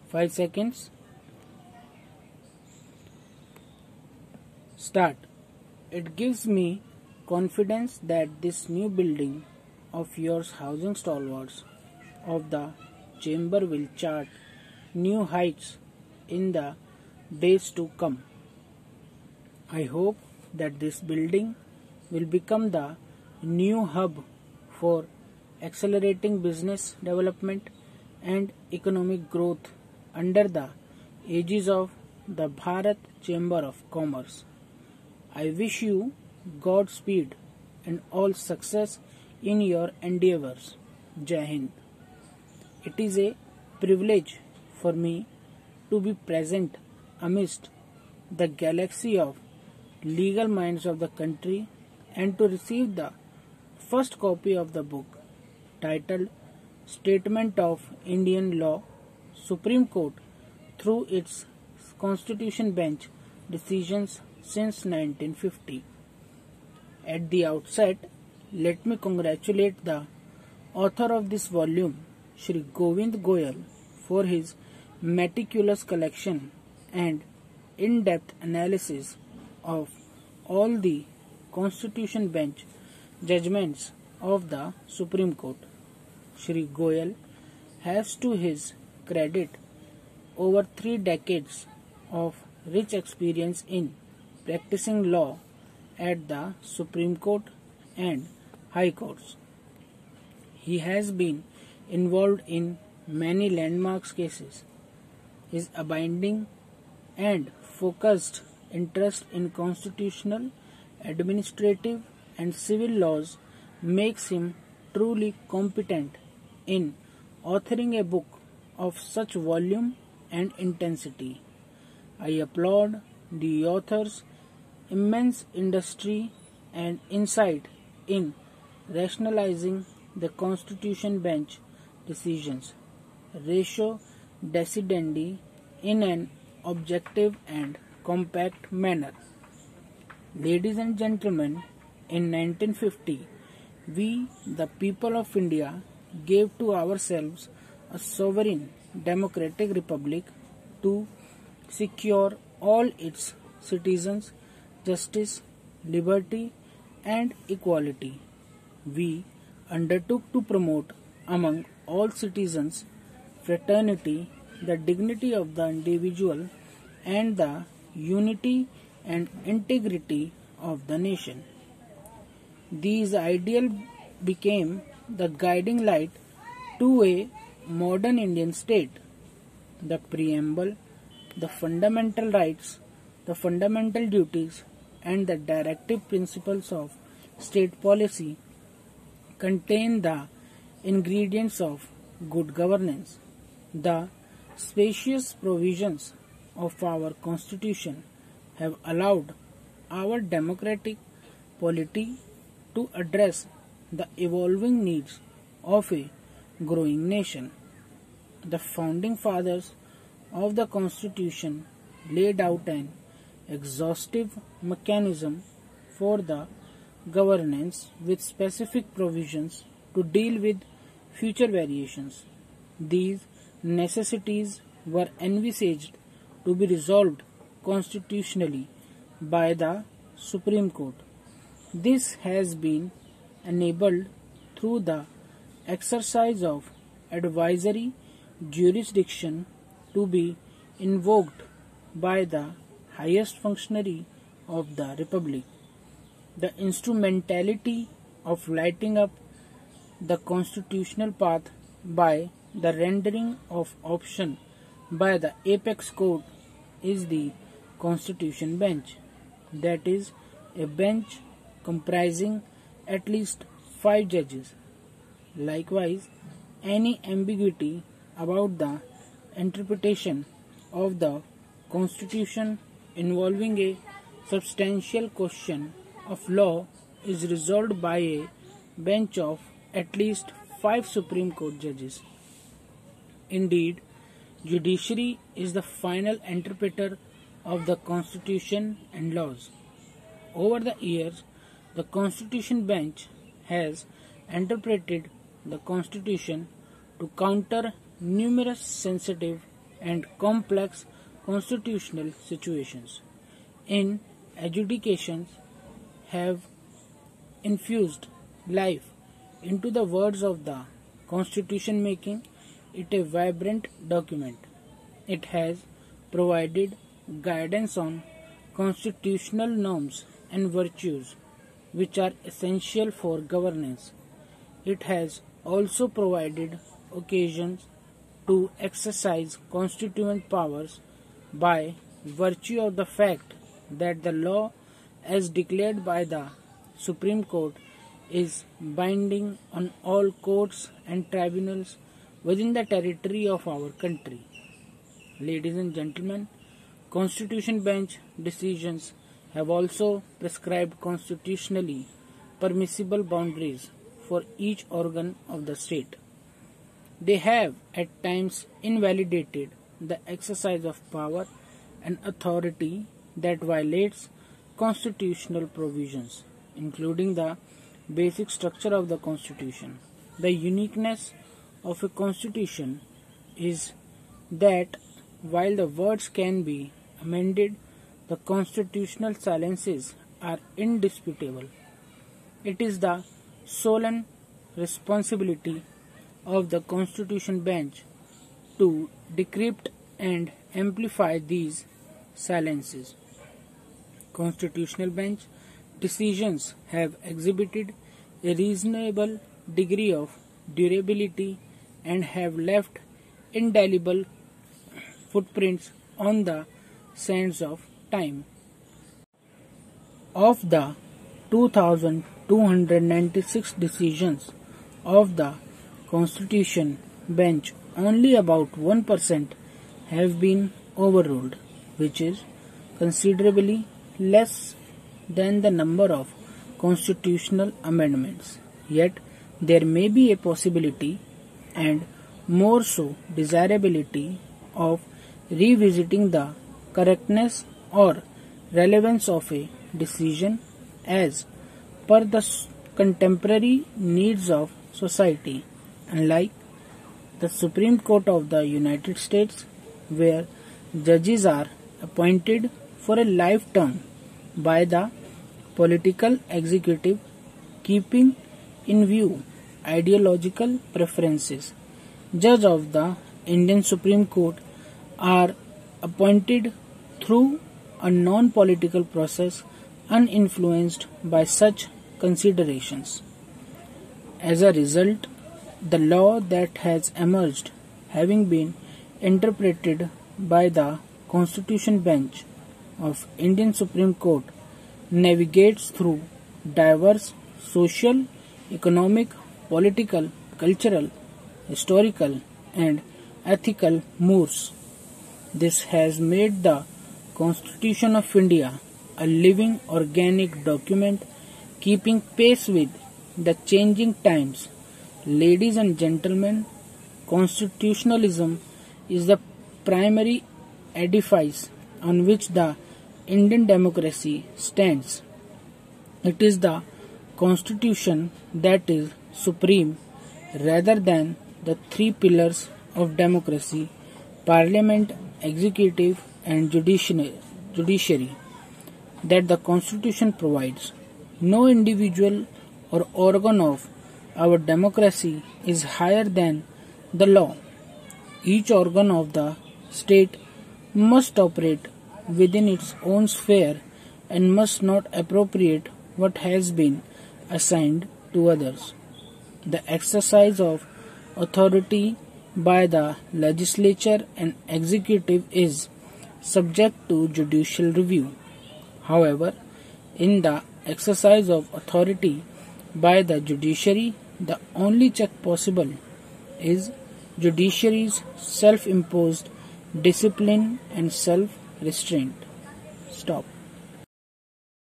5 seconds. Start. It gives me confidence that this new building of yours, housing stalwarts of the chamber, will chart new heights in the days to come. I hope that this building will become the new hub for accelerating business development and economic growth under the aegis of the Bharat Chamber of Commerce. I wish you Godspeed and all success in your endeavors. Jai Hind. It is a privilege for me to be present amidst the galaxy of legal minds of the country and to receive the first copy of the book titled Statement of Indian Law, Supreme Court through its Constitution Bench decisions since 1950. At the outset, let me congratulate the author of this volume, Shri Govind Goyal, for his meticulous collection and in-depth analysis of all the Constitution Bench judgments of the Supreme Court. Shri Goyal has to his credit over 3 decades of rich experience in practicing law at the Supreme Court and High Courts. He has been involved in many landmark cases. His abiding and focused interest in constitutional, administrative, and civil laws makes him truly competent in authoring a book of such volume and intensity. I applaud the author's immense industry and insight in rationalizing the Constitution Bench decisions, ratio decidendi, in an objective and compact manner. Ladies and gentlemen, in 1950, we, the people of India, gave to ourselves a sovereign democratic republic to secure all its citizens justice, liberty, and equality. We undertook to promote among all citizens fraternity, the dignity of the individual, and the unity and integrity of the nation. These ideals became the guiding light to a modern Indian state. The preamble, the fundamental rights, the fundamental duties, and the directive principles of state policy contain the ingredients of good governance. The spacious provisions of our Constitution have allowed our democratic polity to address the evolving needs of a growing nation. The founding fathers of the Constitution laid out an exhaustive mechanism for the governance with specific provisions to deal with future variations. These necessities were envisaged to be resolved constitutionally by the Supreme Court. This has been enabled through the exercise of advisory jurisdiction to be invoked by the highest functionary of the Republic. The instrumentality of lighting up the constitutional path by the rendering of option by the apex court is the Constitution Bench, that is, a bench comprising at least 5 judges. Likewise, any ambiguity about the interpretation of the Constitution involving a substantial question of law is resolved by a bench of at least 5 Supreme Court judges. Indeed, judiciary is the final interpreter of the Constitution and laws. Over the years, the Constitution Bench has interpreted the Constitution to counter numerous sensitive and complex constitutional situations. In adjudications have infused life into the words of the Constitution, making it a vibrant document. It has provided guidance on constitutional norms and virtues which are essential for governance. It has also provided occasions to exercise constituent powers by virtue of the fact that the law as declared by the Supreme Court is binding on all courts and tribunals within the territory of our country. Ladies and gentlemen, Constitution Bench decisions have also prescribed constitutionally permissible boundaries for each organ of the state. They have at times invalidated the exercise of power and authority that violates constitutional provisions, including the basic structure of the Constitution. The uniqueness of a Constitution is that while the words can be amended, the constitutional silences are indisputable. It is the solemn responsibility of the Constitution Bench to decrypt and amplify these silences. Constitutional Bench decisions have exhibited a reasonable degree of durability and have left indelible footprints on the sands of time. Of the 2,296 decisions of the Constitution Bench, only about 1% have been overruled, which is considerably less than the number of constitutional amendments. Yet there may be a possibility, and more so desirability, of revisiting the correctness or relevance of a decision as per the contemporary needs of society, unlike the Supreme Court of the United States, where judges are appointed for a life term by the political executive, keeping in view ideological preferences. Judges of the Indian Supreme Court are appointed through a non-political process uninfluenced by such considerations. As a result, the law that has emerged, having been interpreted by the Constitution Bench of Indian Supreme Court, navigates through diverse social, economic, political, cultural, historical, and ethical moves. This has made the Constitution of India a living organic document keeping pace with the changing times. Ladies and gentlemen, constitutionalism is the primary edifice on which the Indian democracy stands. It is the Constitution that is supreme rather than the three pillars of democracy: Parliament, Executive, and Judiciary that the Constitution provides. No individual or organ of our democracy is higher than the law. Each organ of the state must operate within its own sphere and must not appropriate what has been assigned to others. The exercise of authority by the legislature and executive is subject to judicial review. However, in the exercise of authority by the judiciary, the only check possible is judiciary's self-imposed discipline and self-restraint. Stop.